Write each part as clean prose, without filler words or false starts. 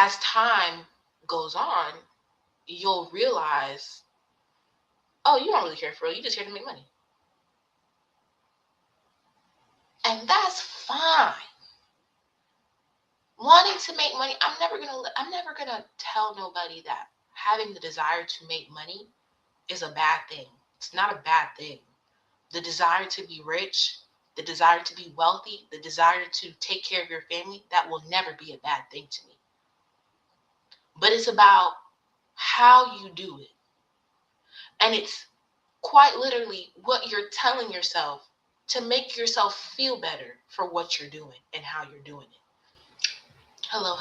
as time goes on, you'll realize, oh, you don't really care for real. You're just here to make money. And that's fine. Wanting to make money, I'm never gonna tell nobody that having the desire to make money is a bad thing. It's not a bad thing. The desire to be rich, the desire to be wealthy, the desire to take care of your family, that will never be a bad thing to me. But it's about how you do it. And it's quite literally what you're telling yourself to make yourself feel better for what you're doing and how you're doing it. Hello,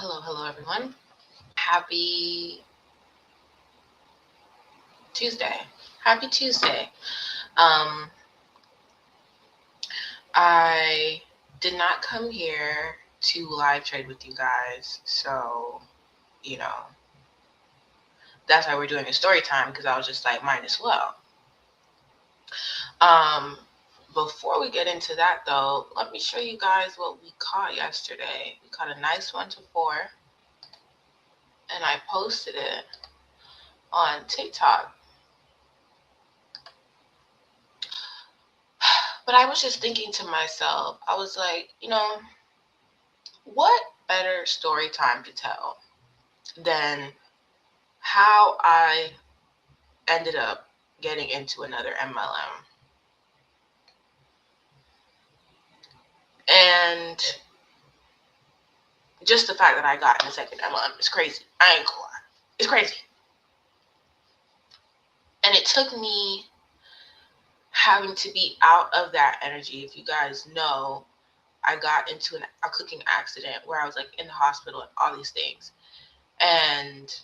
everyone. Happy Tuesday. Happy Tuesday. I did not come here to live trade with you guys, so, that's why we're doing a story time, because I was just like, might as well. Before we get into that, though, let me show you guys what we caught yesterday. We caught a nice 1-4, and I posted it on TikTok. But I was just thinking to myself, I was like, what better story time to tell than how I ended up getting into another MLM. And just the fact that I got in the second MLM is crazy. I ain't gonna lie. It's crazy. And it took me having to be out of that energy. If you guys know, I got into a cooking accident where I was like in the hospital and all these things. And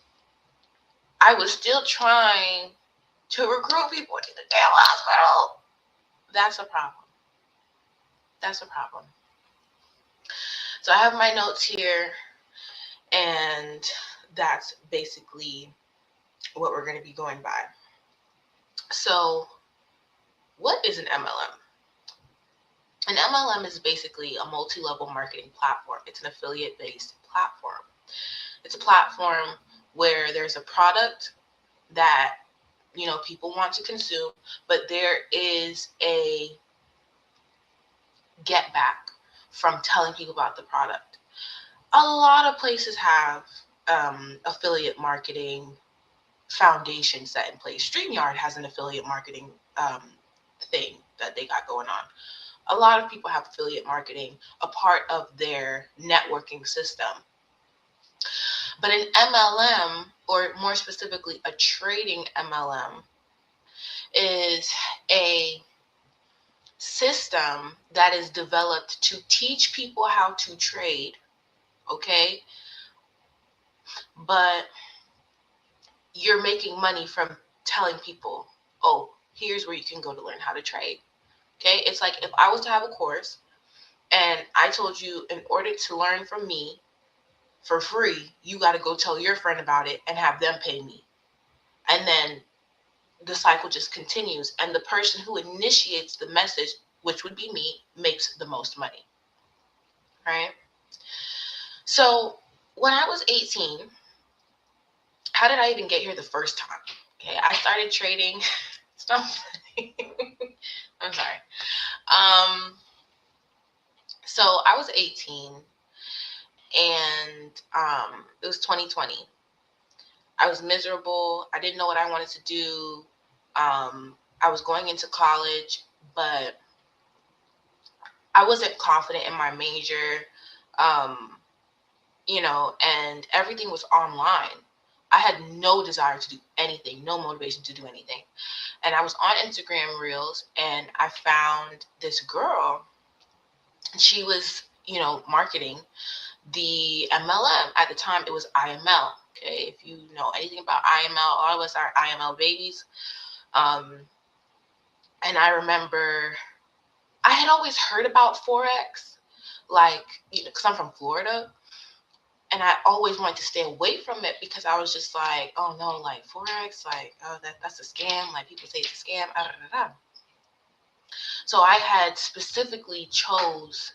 I was still trying to recruit people to the damn hospital. That's a problem. So I have my notes here, and that's basically what we're going to be going by. So what is an MLM? An MLM is basically a multi-level marketing platform. It's an affiliate-based platform. It's a platform where there's a product that, people want to consume, but there is a get back from telling people about the product. A lot of places have affiliate marketing foundation set in place. StreamYard has an affiliate marketing thing that they got going on. A lot of people have affiliate marketing, a part of their networking system. But an MLM, or more specifically a trading MLM, is a system that is developed to teach people how to trade, okay? But you're making money from telling people, oh, here's where you can go to learn how to trade, okay? It's like if I was to have a course and I told you, in order to learn from me for free, you got to go tell your friend about it and have them pay me. And then the cycle just continues, and the person who initiates the message, which would be me, makes the most money, right? So when I was 18, how did I even get here the first time? Okay, I started trading. Stop. I'm sorry. So I was 18, and it was 2020. I was miserable. I didn't know what I wanted to do. I was going into college, but I wasn't confident in my major, and everything was online. I had no desire to do anything, no motivation to do anything. And I was on Instagram Reels, and I found this girl. She was, marketing the MLM. At the time, it was IML. Okay, if you know anything about IML, all of us are IML babies. And I remember I had always heard about Forex, because I'm from Florida, and I always wanted to stay away from it because I was just like, oh no, like Forex, oh, that's a scam. Like people say it's a scam. So I had specifically chose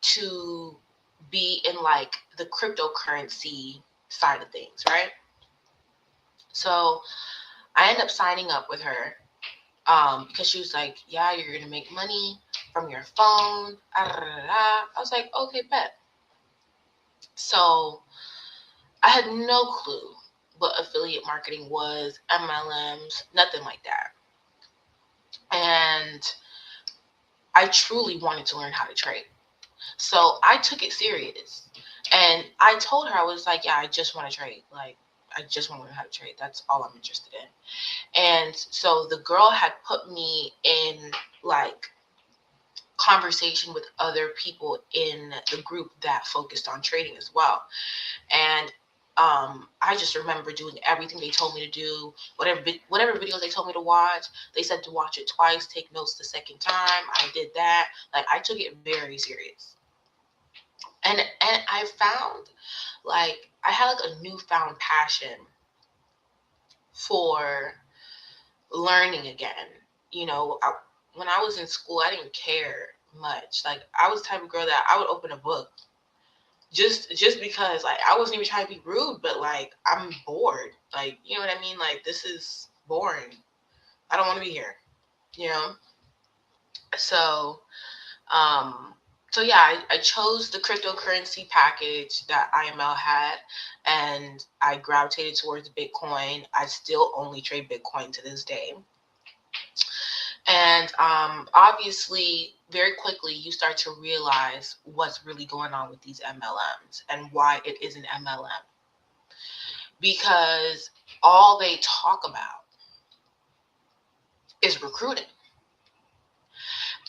to be in the cryptocurrency side of things, right? So I ended up signing up with her because she was like, yeah, you're going to make money from your phone. I was like, okay, bet. So I had no clue what affiliate marketing was, MLMs, nothing like that. And I truly wanted to learn how to trade. So I took it serious. And I told her, I was like, yeah, I just want to trade. Like, I just want to learn how to trade. That's all I'm interested in. And so the girl had put me in like conversation with other people in the group that focused on trading as well. And I just remember doing everything they told me to do, whatever videos they told me to watch. They said to watch it twice, take notes the second time. I did that. Like, I took it very serious. And I found like I had like a newfound passion for learning again. You know, when I was in school, I didn't care much. Like, I was the type of girl that I would open a book just because, like, I wasn't even trying to be rude, but like, I'm bored. Like, you know what I mean? Like, this is boring. I don't want to be here, you know? So, so yeah, I chose the cryptocurrency package that IML had, and I gravitated towards Bitcoin. I still only trade Bitcoin to this day. And obviously, very quickly, you start to realize what's really going on with these MLMs and why it is an MLM. Because all they talk about is recruiting.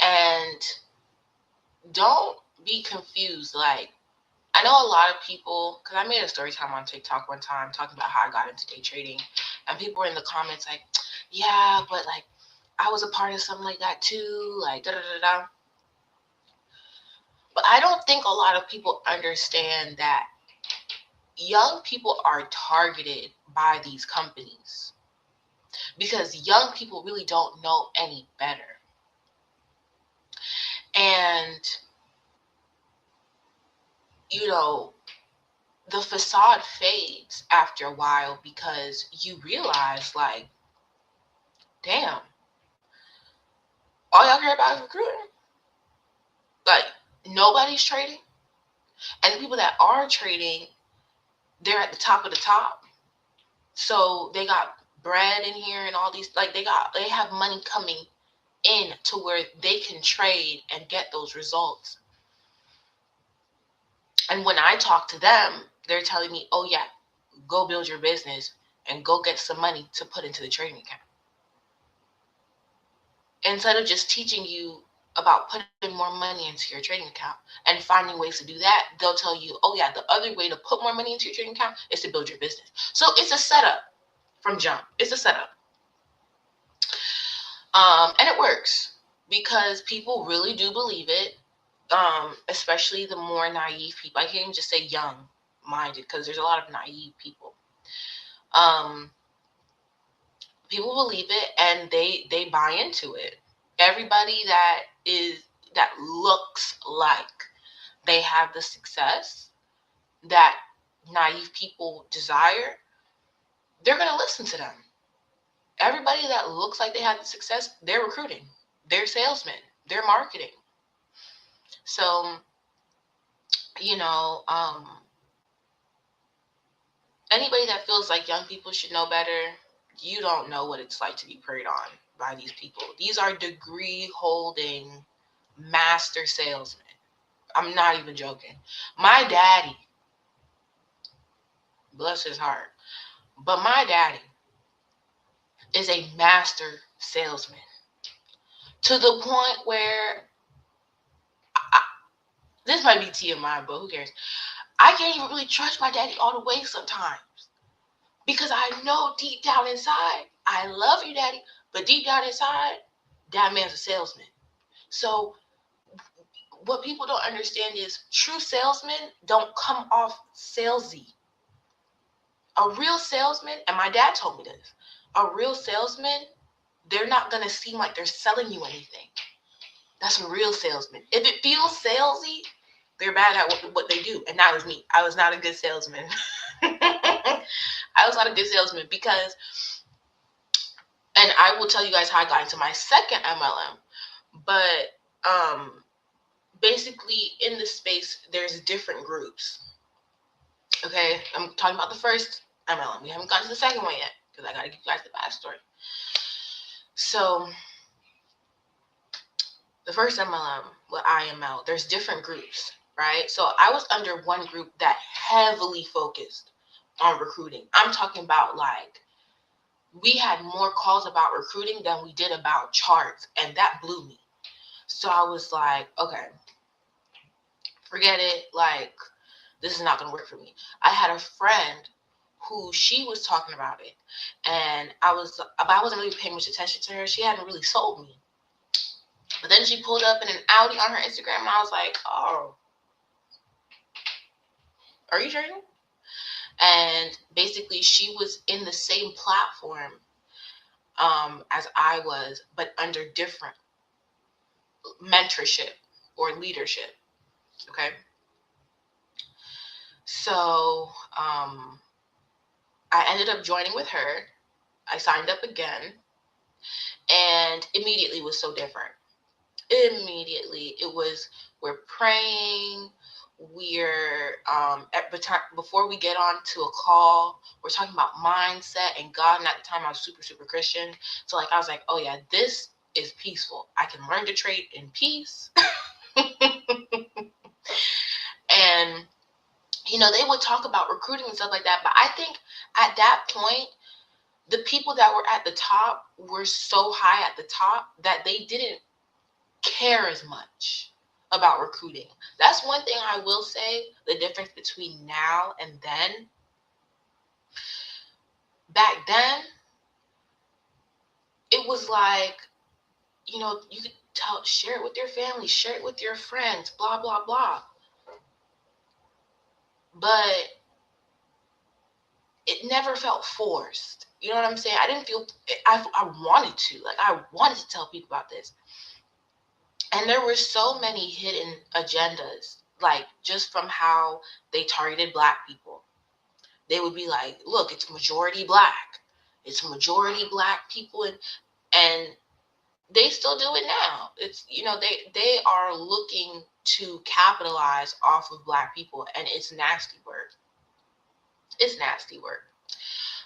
And don't be confused. Like, I know a lot of people, because I made a story time on TikTok one time talking about how I got into day trading. And people were in the comments like, yeah, but like, I was a part of something like that too, like da da da da. But I don't think a lot of people understand that young people are targeted by these companies because young people really don't know any better. And, you know, the facade fades after a while because you realize, like, damn, all y'all care about is recruiting. Like, nobody's trading. And the people that are trading, they're at the top of the top. So they got bread in here and all these, like, they have money coming in to where they can trade and get those results. And when I talk to them, they're telling me, oh yeah, go build your business and go get some money to put into the trading account. Instead of just teaching you about putting more money into your trading account and finding ways to do that, they'll tell you, oh yeah, the other way to put more money into your trading account is to build your business. So it's a setup from jump. It's a setup. And it works because people really do believe it, especially the more naive people. I can't even just say young-minded because there's a lot of naive people. People believe it and they buy into it. Everybody that looks like they have the success that naive people desire, they're going to listen to them. Everybody that looks like they have the success, they're recruiting, they're salesmen, they're marketing. So, you know, anybody that feels like young people should know better, you don't know what it's like to be preyed on by these people. These are degree-holding master salesmen. I'm not even joking. My daddy, bless his heart, but my daddy is a master salesman to the point where this might be TMI, but who cares? I can't even really trust my daddy all the way sometimes because I know deep down inside, I love you, daddy, but deep down inside, that man's a salesman. So what people don't understand is true salesmen don't come off salesy. A real salesman, and my dad told me this, a real salesman, they're not going to seem like they're selling you anything. That's a real salesman. If it feels salesy, they're bad at what they do. And that was me. I was not a good salesman. I was not a good salesman because, and I will tell you guys how I got into my second MLM. But basically in this space, there's different groups. Okay, I'm talking about the first MLM. We haven't gotten to the second one yet because I got to give you guys the backstory. So the first MLM, with IML, there's different groups, right? So I was under one group that heavily focused on recruiting. I'm talking about, like, we had more calls about recruiting than we did about charts, and that blew me. So I was like, okay, forget it. Like, this is not going to work for me. I had a friend who she was talking about it, and I wasn't really paying much attention to her. She hadn't really sold me. But then she pulled up in an Audi on her Instagram, and I was like, oh, are you trading? And basically, she was in the same platform as I was, but under different mentorship or leadership. Okay. So I ended up joining with her. I signed up again, and immediately was so different. Immediately, it was, we're praying. We're before we get on to a call, we're talking about mindset and God. And at the time, I was super Christian. So like, I was like, oh yeah, this is peaceful. I can learn to trade in peace. And you know, they would talk about recruiting and stuff like that. But I think at that point, the people that were at the top were so high at the top that they didn't care as much about recruiting. That's one thing I will say, the difference between now and then. Back then, it was like, you know, you could share it with your family, share it with your friends, blah, blah, blah. But it never felt forced. You know what I'm saying? I didn't feel, I wanted to. Like, I wanted to tell people about this. And there were so many hidden agendas, like just from how they targeted Black people. They would be like, look, it's majority Black. It's majority Black people. And they still do it now. It's, you know, they are looking to capitalize off of Black people. And it's nasty work. It's nasty work.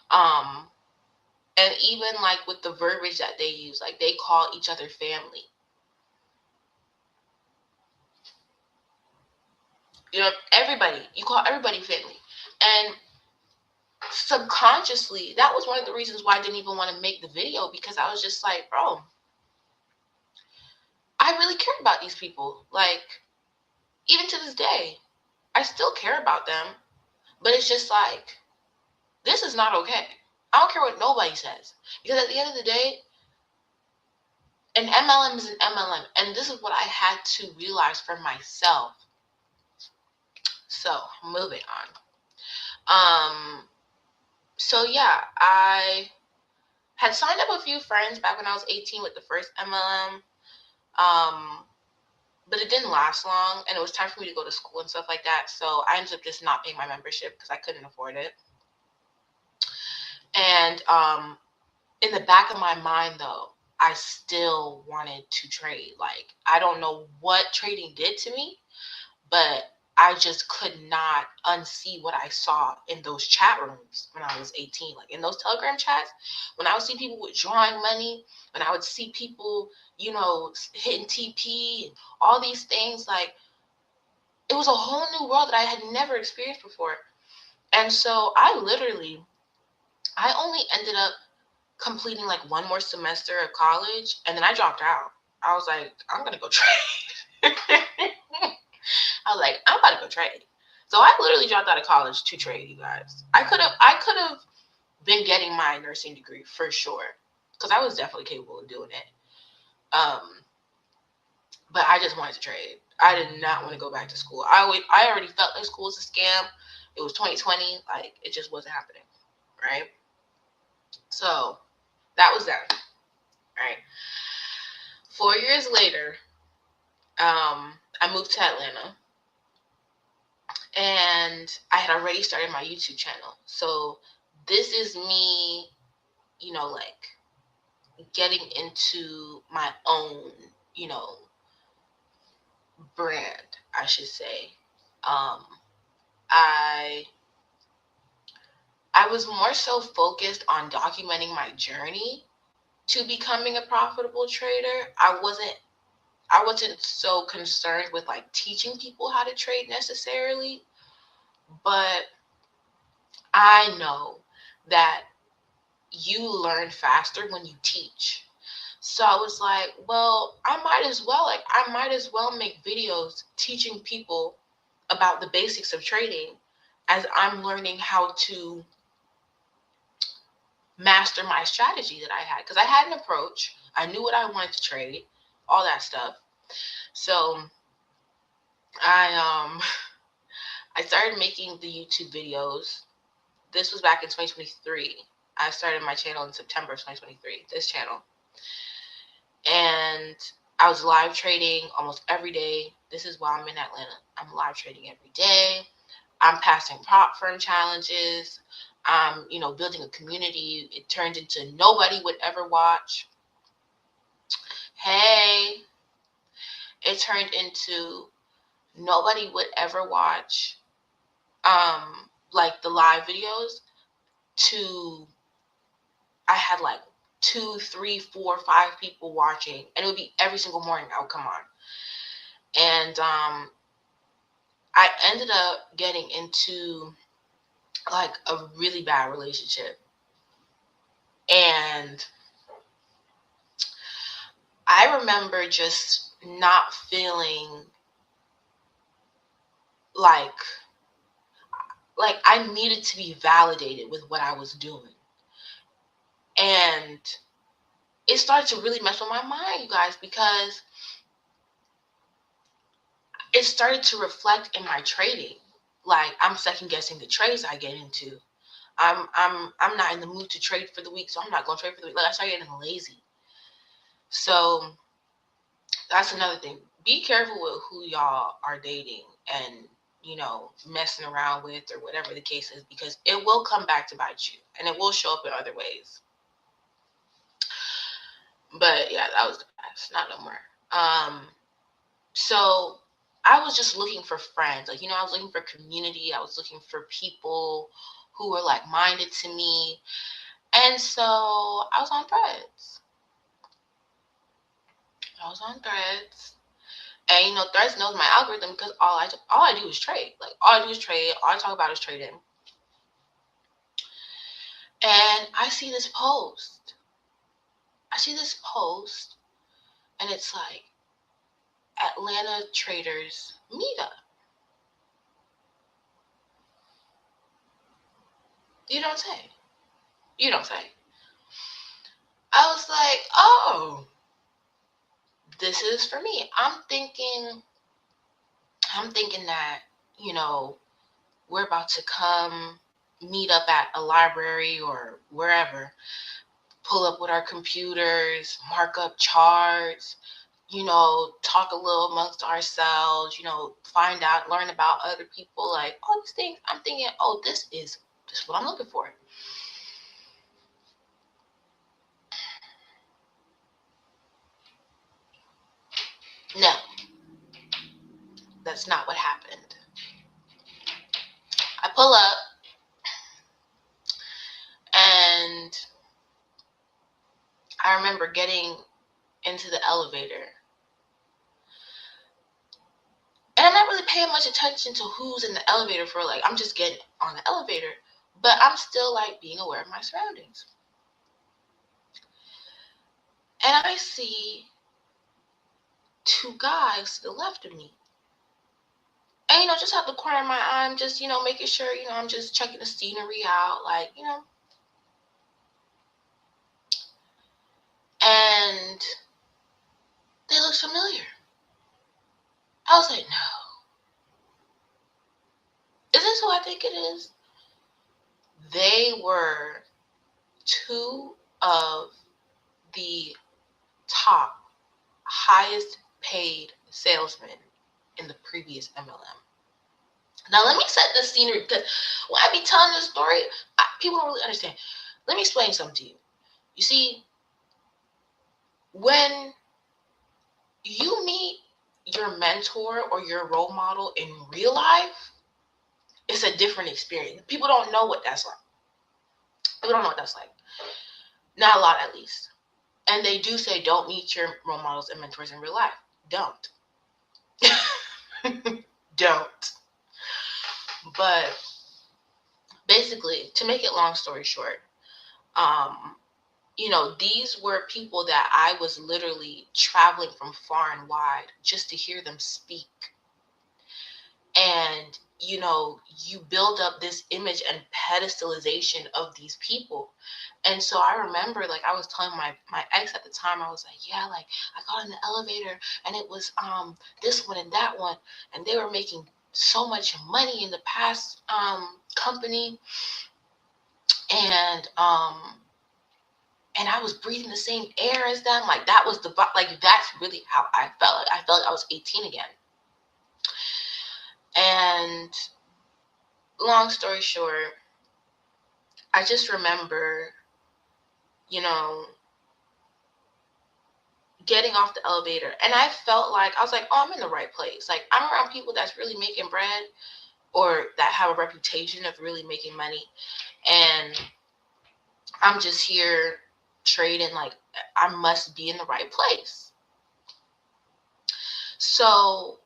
And even like with the verbiage that they use, like they call each other family. You know, everybody, you call everybody family. And subconsciously, that was one of the reasons why I didn't even want to make the video, because I was just like, bro, I really care about these people. Like, even to this day, I still care about them. But it's just like, this is not okay. I don't care what nobody says. Because at the end of the day, an MLM is an MLM. And this is what I had to realize for myself. So, moving on. So yeah, I had signed up a few friends back when I was 18 with the first MLM. But it didn't last long, and it was time for me to go to school and stuff like that. So I ended up just not paying my membership because I couldn't afford it. And in the back of my mind, though, I still wanted to trade. Like, I don't know what trading did to me, but I just could not unsee what I saw in those chat rooms when I was 18. Like, in those Telegram chats, when I would see people withdrawing money, when I would see people, you know, hitting TP and all these things, like, it was a whole new world that I had never experienced before. And so I only ended up completing like one more semester of college, and then I dropped out. I was like, I'm going to go trade. I was like, I'm about to go trade. So I literally dropped out of college to trade, you guys. I could have been getting my nursing degree for sure, because I was definitely capable of doing it. But I just wanted to trade. I did not want to go back to school. I already felt like school was a scam. It was 2020. Like, it just wasn't happening, right? So that was that, right? 4 years later, I moved to Atlanta. And I had already started my YouTube channel. So this is me, you know, like getting into my own, you know, brand, I should say. I was more so focused on documenting my journey to becoming a profitable trader. I wasn't so concerned with like teaching people how to trade necessarily, but I know that you learn faster when you teach. So I was like, well, I might as well make videos teaching people about the basics of trading as I'm learning how to master my strategy that I had. Because I had an approach. I knew what I wanted to trade, all that stuff. So I I started making the YouTube videos. This was back in 2023. I started my channel in September of 2023, this channel. And I was live trading almost every day. This is why I'm in Atlanta. I'm live trading every day. I'm passing prop firm challenges. I'm, you know, building a community. It turned into nobody would ever watch. Hey, it turned into nobody would ever watch like the live videos to I had like 2, 3, 4, 5 people watching, and it would be every single morning I would come on. And I ended up getting into like a really bad relationship. And I remember just not feeling like I needed to be validated with what I was doing. And it started to really mess with my mind, you guys, because it started to reflect in my trading. Like, I'm second guessing the trades I get into. I'm not in the mood to trade for the week, so I'm not going to trade for the week. Like, I started getting lazy. So that's another thing. Be careful with who y'all are dating and, you know, messing around with or whatever the case is, because it will come back to bite you and it will show up in other ways. But yeah, that was the past. Not no more. So I was just looking for friends. Like, you know, I was looking for community. I was looking for people who were like-minded to me. And so I was on Threads. And, you know, Threads knows my algorithm because all I do is trade. Like, all I do is trade. All I talk about is trading. And I see this post. And it's like, Atlanta Traders Meetup. You don't say. I was like, oh, this is for me. I'm thinking that, you know, we're about to come meet up at a library or wherever, pull up with our computers, mark up charts, you know, talk a little amongst ourselves, you know, find out, learn about other people, like all these things. I'm thinking, oh, this is what I'm looking for. No, that's not what happened. I pull up and I remember getting into the elevator. And I'm not really paying much attention to who's in the elevator for, like, I'm just getting on the elevator. But I'm still, like, being aware of my surroundings. And I see 2 guys to the left of me. And, you know, just out the corner of my eye, I'm just, you know, making sure, you know, I'm just checking the scenery out, like, you know. And they look familiar. I was like, no. Is this who I think it is? They were 2 of the top highest paid salesmen in the previous MLM. Now, let me set the scenery, because when I be telling this story, people don't really understand. Let me explain something to you. You see, when you meet your mentor or your role model in real life, it's a different experience. People don't know what that's like. People don't know what that's like. Not a lot, at least. And they do say, don't meet your role models and mentors in real life. Don't. Don't. But basically, to make it long story short, these were people that I was literally traveling from far and wide just to hear them speak. And, you build up this image and pedestalization of these people. And so I remember, like, I was telling my ex at the time, I was like, yeah, like, I got in the elevator and it was this one and that one, and they were making so much money in the past company. And I was breathing the same air as them. Like, that was that's really how I felt. Like, I felt like I was 18 again. And long story short, I just remember, getting off the elevator, and I felt like, I was like, oh, I'm in the right place. Like, I'm around people that's really making bread, or that have a reputation of really making money. And I'm just here trading. Like, I must be in the right place. So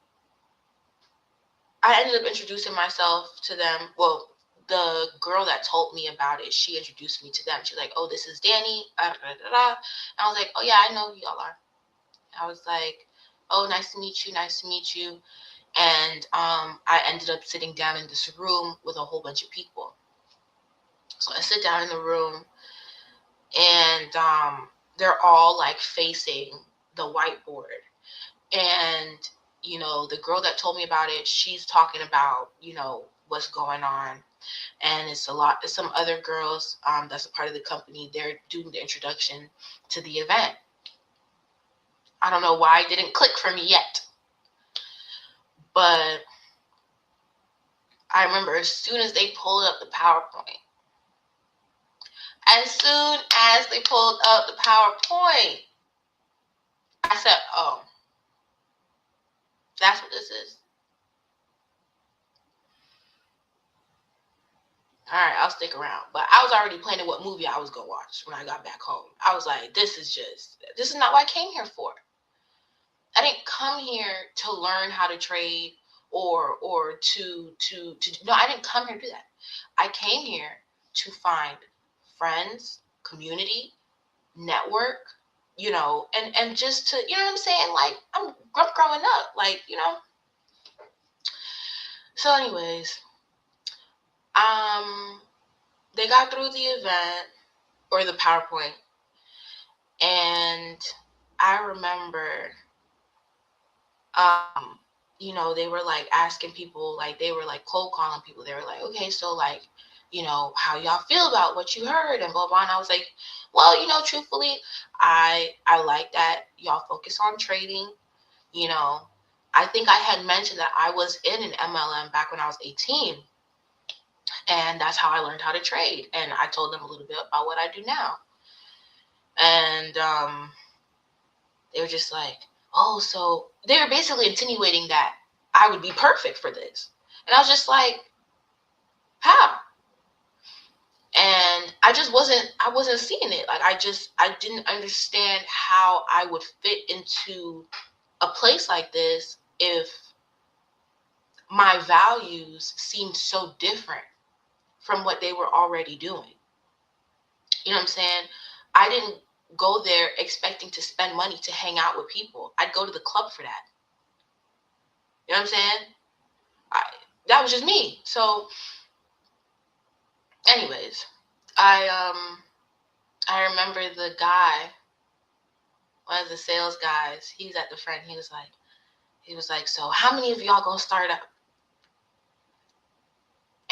I ended up introducing myself to them. Well, the girl that told me about it, she introduced me to them. She's like, oh, this is Danny. And I was like, oh, yeah, I know who y'all are. I was like, oh, nice to meet you. Nice to meet you. And I ended up sitting down in this room with a whole bunch of people. So I sit down in the room, and they're all like facing the whiteboard. And, the girl that told me about it, she's talking about, what's going on. And it's some other girls that's a part of the company. They're doing the introduction to the event. I don't know why it didn't click for me yet. But I remember as soon as they pulled up the PowerPoint, I said, oh, that's what this is. All right, I'll stick around. But I was already planning what movie I was going to watch when I got back home. I was like, this is not what I came here for. I didn't come here to learn how to trade or to no, I didn't come here to do that. I came here to find friends, community, network, and just to, you know what I'm saying? Like, I'm growing up, like, So anyways, they got through the event, or the PowerPoint, and I remember, they were like asking people, like, they were like cold calling people. They were like, okay, so like, how y'all feel about what you heard, and blah, blah. And I was like, well, truthfully, I like that y'all focus on trading. I think I had mentioned that I was in an MLM back when I was 18. And that's how I learned how to trade. And I told them a little bit about what I do now. And they were just like, oh, so they were basically insinuating that I would be perfect for this. And I was just like, how? And I wasn't seeing it. Like, I didn't understand how I would fit into a place like this if my values seemed so different from what they were already doing. You know what I'm saying? I didn't go there expecting to spend money to hang out with people. I'd go to the club for that. You know what I'm saying? That was just me. So anyways, I remember the guy, one of the sales guys, he's at the front. He was like, so how many of y'all gonna start up?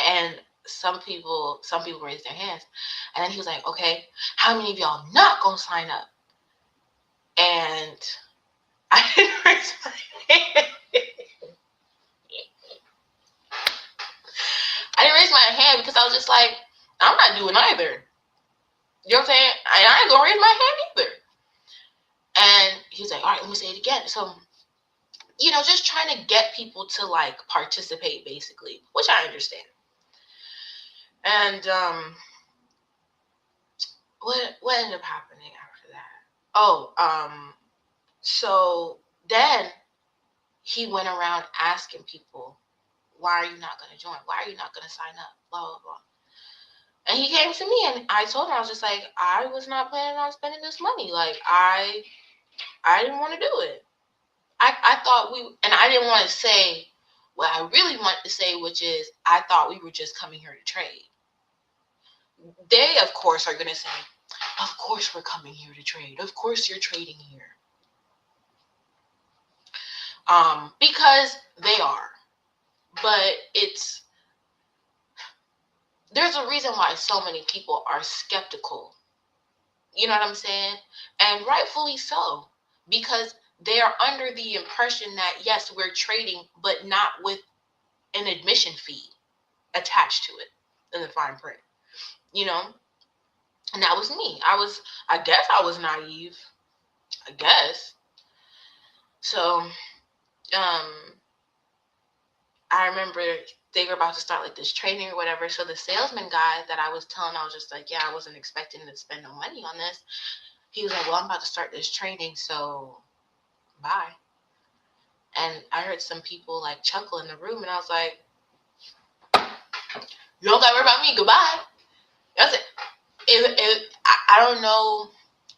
And some people raised their hands. And then he was like, okay, how many of y'all not gonna sign up? And I didn't raise my hand. raise my hand because I was just like, I'm not doing either. You know what I'm saying? I ain't gonna raise my hand either. And he was like, all right, let me say it again. So, you know, just trying to get people to like participate basically, which I understand. And what ended up happening after that? So then he went around asking people, why are you not going to join? Why are you not going to sign up? Blah, blah, blah. And he came to me and I told him, I was just like, I was not planning on spending this money. Like, I didn't want to do it. I thought and I didn't want to say what I really wanted to say, which is I thought we were just coming here to trade. They, of course, are going to say, of course we're coming here to trade. Of course you're trading here. Because they are. But there's a reason why so many people are skeptical. You know what I'm saying? And rightfully so. Because they are under the impression that, yes, we're trading, but not with an admission fee attached to it in the fine print. You know? And that was me. I guess I was naive. I guess. So, I remember they were about to start like this training or whatever. So the salesman guy that I was telling, I was just like, yeah, I wasn't expecting to spend no money on this. He was like, well, I'm about to start this training, so bye. And I heard some people like chuckle in the room, and I was like, you don't got to worry about me. Goodbye. That's it. I don't know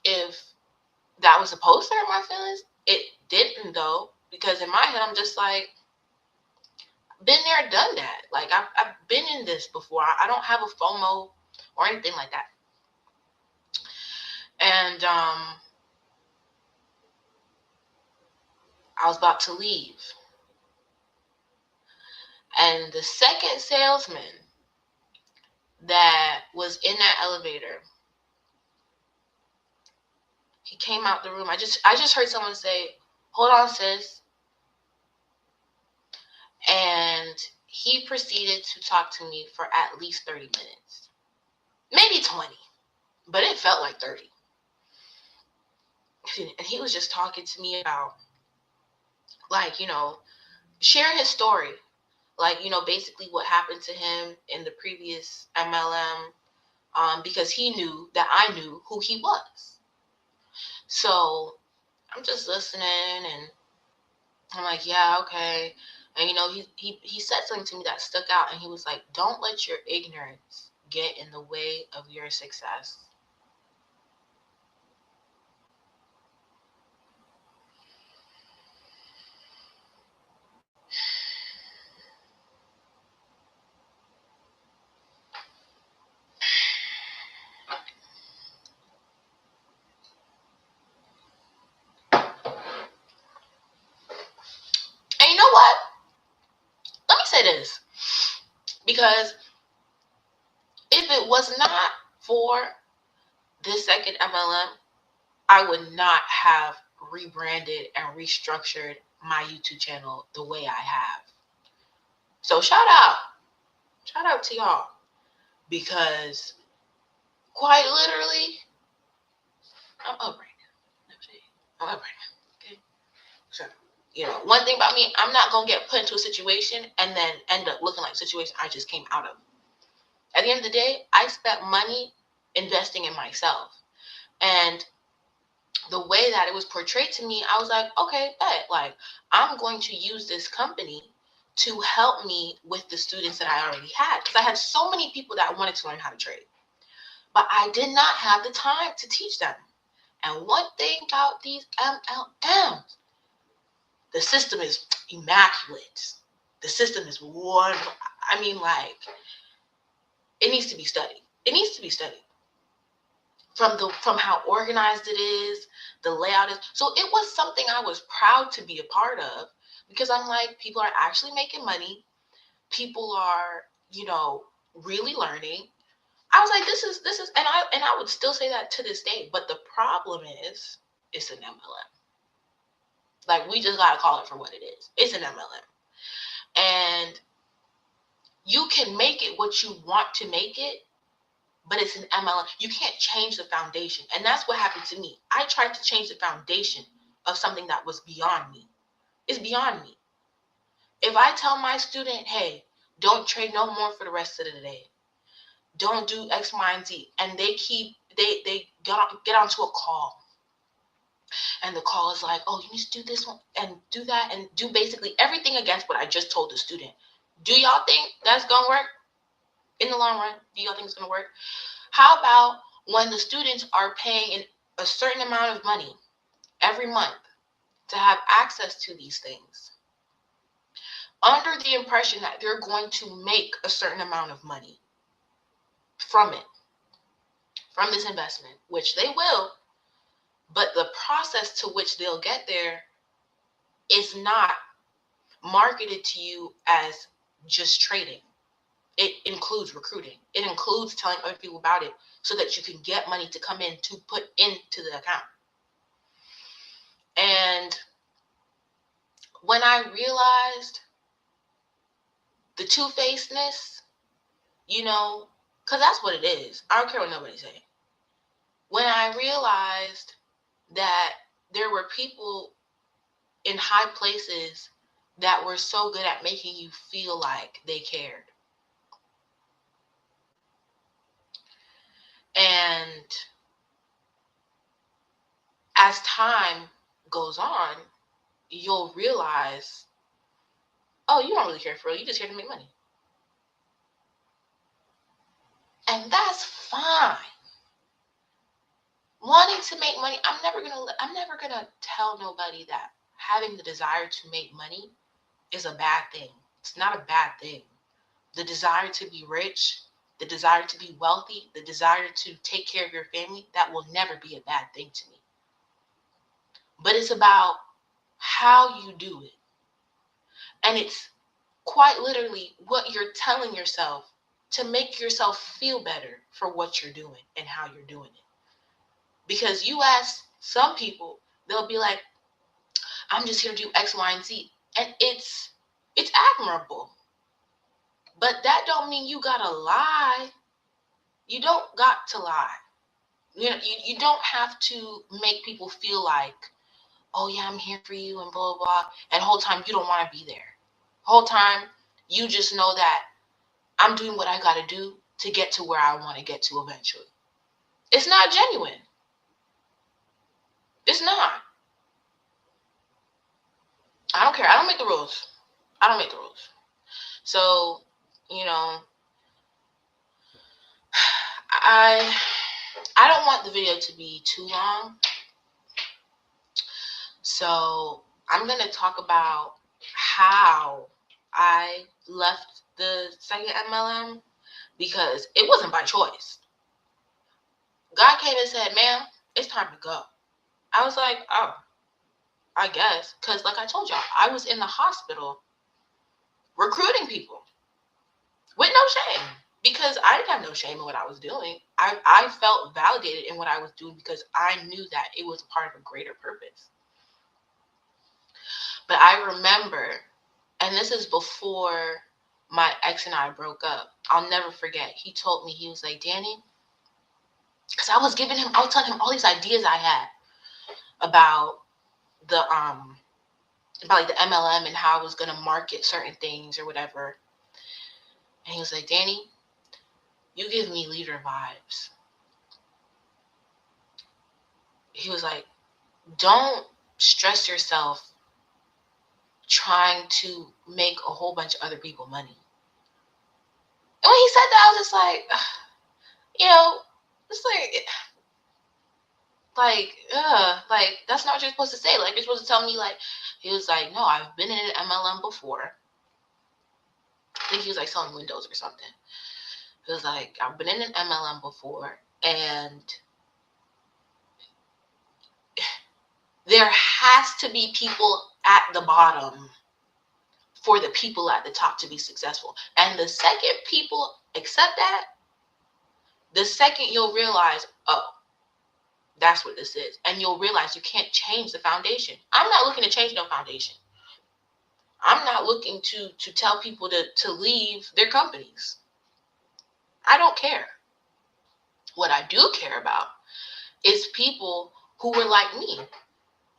if that was supposed to hurt my feelings. It didn't, though, because in my head, I'm just like, been there, done that. Like, I've been in this before. I don't have a FOMO or anything like that. And I was about to leave. And the second salesman that was in that elevator, he came out the room. I just heard someone say, hold on, sis. And he proceeded to talk to me for at least 30 minutes. Maybe 20. But it felt like 30. And he was just talking to me about, like, you know, sharing his story. Like, you know, basically what happened to him in the previous MLM, because he knew that I knew who he was. So I'm just listening, and I'm like, yeah, okay. And, you know, he said something to me that stuck out, and he was like, don't let your ignorance get in the way of your success. And you know what? Let me say this. Because if it was not for this second MLM, I would not have rebranded and restructured my YouTube channel the way I have. So shout out to y'all, because quite literally, I'm up right now. I'm up right now. Okay. So, you know, one thing about me, I'm not gonna get put into a situation and then end up looking like a situation I just came out of. At the end of the day, I spent money investing in myself. And the way that it was portrayed to me, I was like, okay, bet. Like, I'm going to use this company to help me with the students that I already had. Because I had so many people that wanted to learn how to trade. But I did not have the time to teach them. And one thing about these MLMs, the system is immaculate. The system is wonderful. I mean, like, it needs to be studied. It needs to be studied. From how organized it is, the layout is. So it was something I was proud to be a part of, because I'm like, people are actually making money. People are, you know, really learning. I was like, this is, and I would still say that to this day. But the problem is, it's an MLM. Like, we just gotta call it for what it is. It's an MLM. And You can make it what you want to make it, but it's an MLM. You can't change the foundation. And that's what happened to me. I tried to change the foundation of something that was beyond me. It's beyond me. If I tell my student, hey, don't trade no more for the rest of the day, don't do X, Y, and Z, and they get onto a call, and the call is like, oh, you need to do this one and do that and do basically everything against what I just told the student. Do y'all think that's gonna work in the long run? Do y'all think it's gonna work? How about when the students are paying a certain amount of money every month to have access to these things, under the impression that they're going to make a certain amount of money from it, from this investment, which they will, but the process to which they'll get there is not marketed to you as just trading. It includes recruiting. It includes telling other people about it so that you can get money to come in to put into the account. And when I realized the two-facedness, because that's what it is. I don't care what nobody say. When I realized that there were people in high places that were so good at making you feel like they cared. And as time goes on, you'll realize, oh, you don't really care for real. You're just here to make money. And that's fine. Wanting to make money, I'm never gonna tell nobody that having the desire to make money is a bad thing. It's not a bad thing. The desire to be rich, the desire to be wealthy, the desire to take care of your family, that will never be a bad thing to me. But it's about how you do it. And it's quite literally what you're telling yourself to make yourself feel better for what you're doing and how you're doing it. Because you ask some people, they'll be like, I'm just here to do X, Y, and Z. And it's admirable. But that don't mean you gotta lie. You don't got to lie. You don't have to make people feel like, oh yeah, I'm here for you and blah, blah, blah. And the whole time you don't want to be there. The whole time you just know that I'm doing what I gotta do to get to where I want to get to eventually. It's not genuine. It's not. I don't care. I don't make the rules. So, I don't want the video to be too long. So I'm going to talk about how I left the second MLM, because it wasn't by choice. God came and said, ma'am, it's time to go. I was like, oh, I guess. Because like I told y'all, I was in the hospital recruiting people with no shame, because I didn't have no shame in what I was doing. I felt validated in what I was doing because I knew that it was part of a greater purpose. But I remember, and this is before my ex and I broke up, I'll never forget. He told me, he was like, Danny, because I was telling him all these ideas I had about the MLM and how I was gonna market certain things or whatever. And he was like, Danny, you give me leader vibes. He was like, don't stress yourself trying to make a whole bunch of other people money. And when he said that, I was just like, it's like that's not what you're supposed to say. Like, you're supposed to tell me, like, he was like, no, I've been in an MLM before. I think he was like selling windows or something. He was like, I've been in an MLM before, and there has to be people at the bottom for the people at the top to be successful. And the second people accept that, the second you'll realize, oh, that's what this is. And you'll realize you can't change the foundation. I'm not looking to change no foundation. I'm not looking to tell people to leave their companies. I don't care. What I do care about is people who were like me,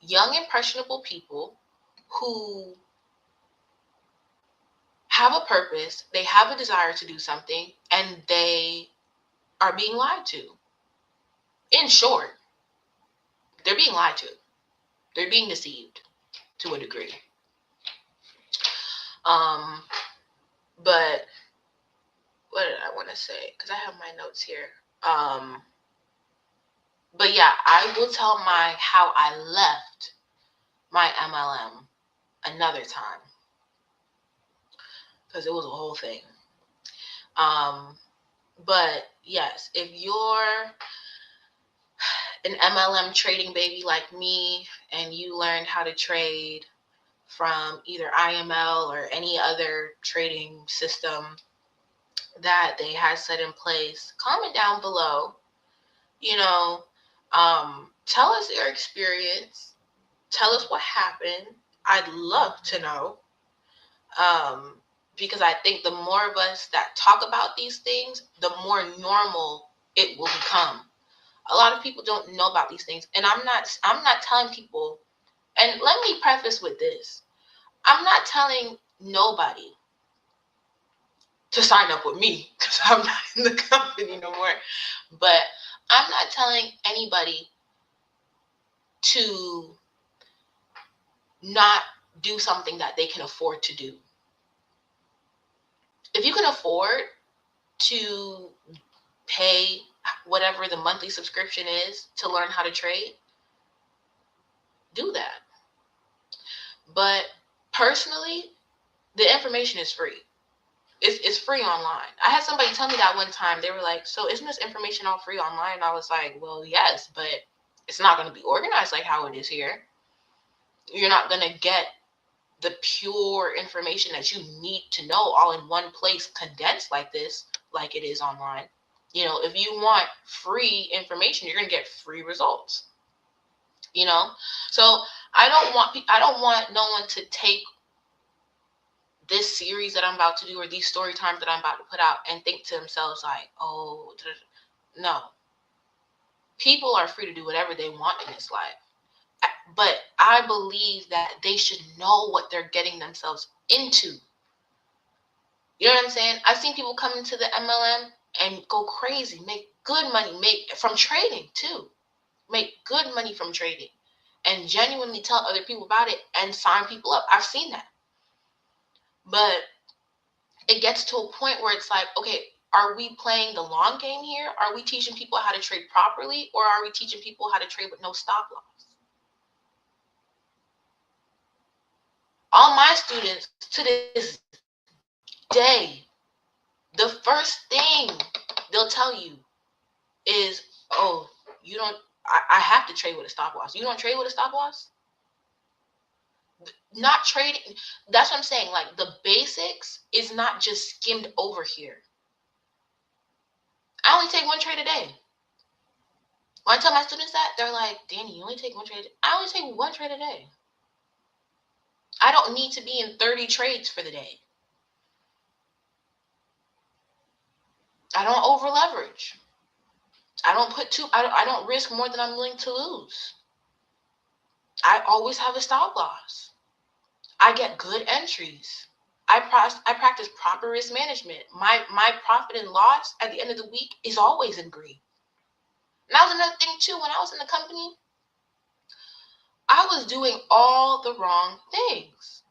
young, impressionable people who have a purpose, they have a desire to do something, and they are being lied to. In short, they're being lied to. They're being deceived to a degree. But what did I want to say? Because I have my notes here. But yeah, I will tell how I left my MLM another time, because it was a whole thing. But yes, if you're an MLM trading baby like me and you learned how to trade from either IML or any other trading system that they had set in place, comment down below. Tell us your experience. Tell us what happened. I'd love to know. Because I think the more of us that talk about these things, the more normal it will become. A lot of people don't know about these things, and I'm not telling people. And let me preface with this: I'm not telling nobody to sign up with me, because I'm not in the company no more. But I'm not telling anybody to not do something that they can afford to do. If you can afford to pay whatever the monthly subscription is to learn how to trade, do that. But personally, the information is free. It's free online. I had somebody tell me that one time. They were like, so isn't this information all free online? And I was like, well, yes, but it's not going to be organized like how it is here. You're not going to get the pure information that you need to know all in one place, condensed like this, like it is online. If you want free information, you're going to get free results. So I don't want no one to take this series that I'm about to do or these story times that I'm about to put out and think to themselves like, oh, no. People are free to do whatever they want in this life. But I believe that they should know what they're getting themselves into. You know what I'm saying? I've seen people come into the MLM and go crazy, make good money, make from trading too. Make good money from trading and genuinely tell other people about it and sign people up. I've seen that. But it gets to a point where it's like, okay, are we playing the long game here? Are we teaching people how to trade properly, or are we teaching people how to trade with no stop loss? All my students to this day, the first thing they'll tell you is, oh, I have to trade with a stop loss. You don't trade with a stop loss? Not trading. That's what I'm saying. Like, the basics is not just skimmed over here. I only take one trade a day. When I tell my students that, they're like, Danny, you only take one trade. I only take one trade a day. I don't need to be in 30 trades for the day. I don't over leverage. I don't risk more than I'm willing to lose. I always have a stop loss. I get good entries. I practice proper risk management. My profit and loss at the end of the week is always in green. And that was another thing too. When I was in the company, I was doing all the wrong things.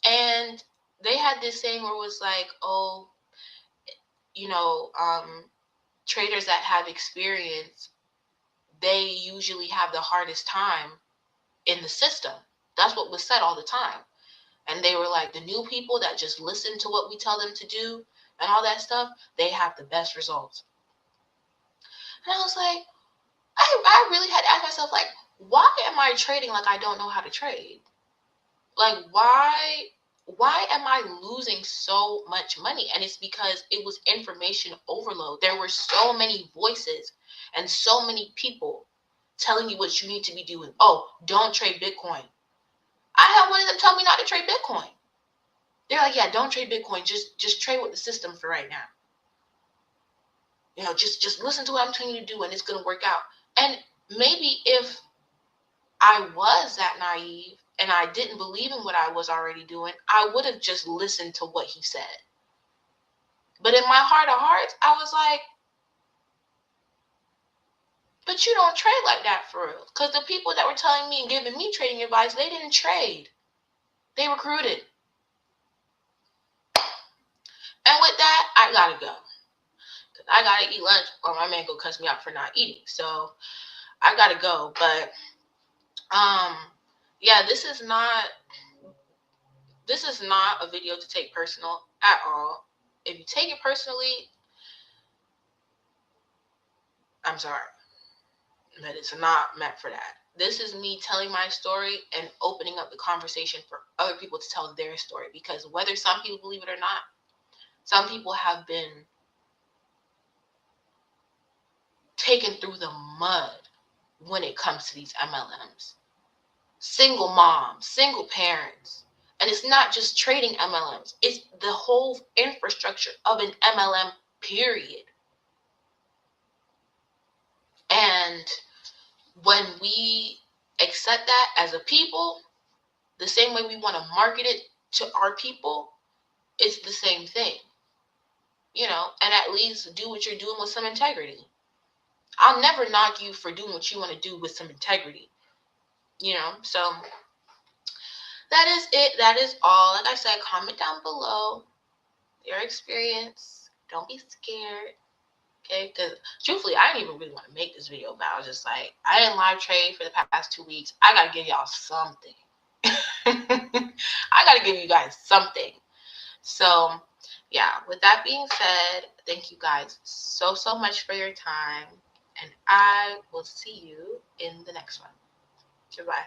And they had this saying where it was like, oh, traders that have experience, they usually have the hardest time in the system. That's what was said all the time. And they were like, the new people that just listen to what we tell them to do and all that stuff, they have the best results. And I was like, I really had to ask myself, like, why am I trading like I don't know how to trade? Like, why am I losing so much money? And it's because it was information overload. There were so many voices and so many people telling you what you need to be doing. Oh, don't trade Bitcoin. I had one of them tell me not to trade Bitcoin. They're like, yeah, don't trade Bitcoin. Just trade with the system for right now. You know, just listen to what I'm telling you to do, and it's going to work out. And maybe if I was that naive and I didn't believe in what I was already doing, I would have just listened to what he said. But in my heart of hearts, I was like, but you don't trade like that for real. Because the people that were telling me and giving me trading advice, they didn't trade. They recruited. And with that, I got to go. Because I got to eat lunch or my man go cuss me out for not eating. So I got to go. But, yeah, this is not a video to take personal at all. If you take it personally, I'm sorry. But it's not meant for that. This is me telling my story and opening up the conversation for other people to tell their story. Because whether some people believe it or not, some people have been taken through the mud when it comes to these MLMs. Single moms, single parents. And it's not just trading MLMs. It's the whole infrastructure of an MLM, period. And when we accept that as a people, the same way we want to market it to our people, it's the same thing. You know, and at least do what you're doing with some integrity. I'll never knock you for doing what you want to do with some integrity. You know, so that is it. That is all. Like I said, comment down below your experience. Don't be scared. Okay, because truthfully, I didn't even really want to make this video, but I was just like, I didn't live trade for the past 2 weeks. I got to give y'all something. I got to give you guys something. So, yeah, with that being said, thank you guys so much for your time. And I will see you in the next one. Goodbye.